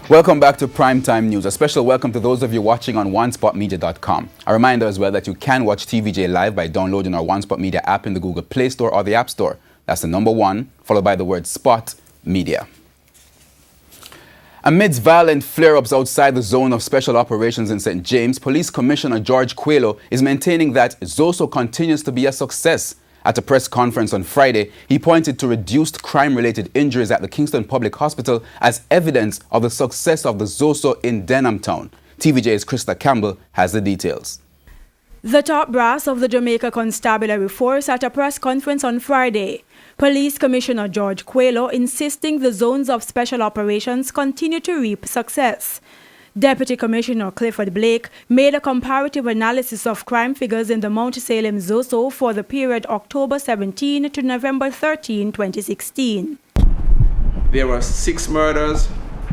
Welcome back to Primetime News. A special welcome to those of you watching on onespotmedia.com. A reminder as well that you can watch TVJ live by downloading our One Spot Media app in the Google Play Store or the App Store. That's the number 1, followed by the word Spot Media. Amidst violent flare-ups outside the zone of special operations in St. James, Police Commissioner George Coelho is maintaining that ZOSO continues to be a success. At a press conference on Friday, he pointed to reduced crime-related injuries at the Kingston Public Hospital as evidence of the success of the ZOSO in Denham Town. TVJ's Krista Campbell has the details. The top brass of the Jamaica Constabulary Force at a press conference on Friday. Police Commissioner George Coelho insisting the zones of special operations continue to reap success. Deputy Commissioner Clifford Blake made a comparative analysis of crime figures in the Mount Salem ZOSO for the period October 17 to November 13, 2016. There were 6 murders,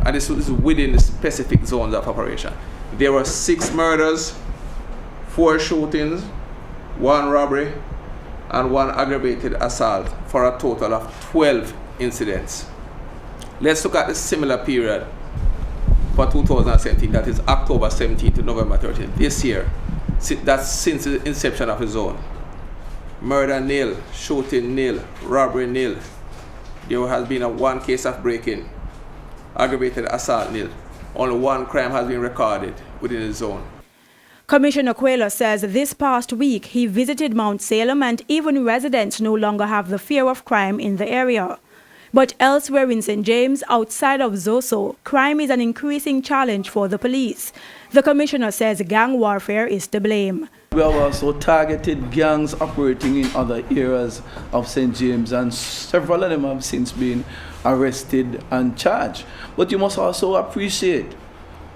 and this is within the specific zones of operation. There were 6 murders, 4 shootings, 1 robbery, and 1 aggravated assault for a total of 12 incidents. Let's look at the similar period for 2017, that is October 17 to November 13. This year, that's since the inception of the zone. Murder nil, shooting nil, robbery nil. There has been 1 case of break-in, aggravated assault nil. Only 1 crime has been recorded within the zone. Commissioner Coelho says this past week he visited Mount Salem and even residents no longer have the fear of crime in the area. But elsewhere in St. James, outside of ZOSO, crime is an increasing challenge for the police. The commissioner says gang warfare is to blame. We have also targeted gangs operating in other areas of St. James, and several of them have since been arrested and charged. But you must also appreciate,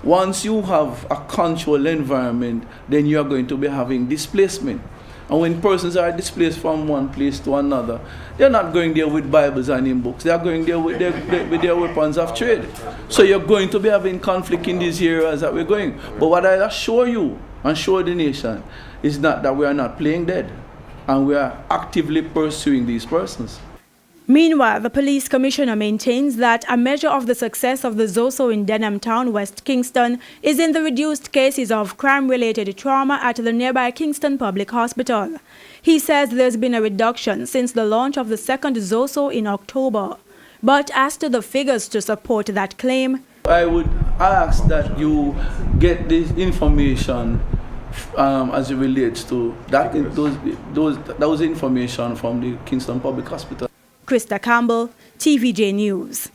once you have a controlled environment, then you are going to be having displacement. And when persons are displaced from one place to another, they're not going there with Bibles and in books. They are going there with their weapons of trade. So you're going to be having conflict in these areas that we're going. But what I assure you and assure the nation is not that we are not playing dead, and we are actively pursuing these persons. Meanwhile, the police commissioner maintains that a measure of the success of the ZOSO in Denham Town, West Kingston, is in the reduced cases of crime-related trauma at the nearby Kingston Public Hospital. He says there's been a reduction since the launch of the second ZOSO in October. But as to the figures to support that claim, I would ask that you get this information as it relates to that, those information from the Kingston Public Hospital. Krista Campbell, TVJ News.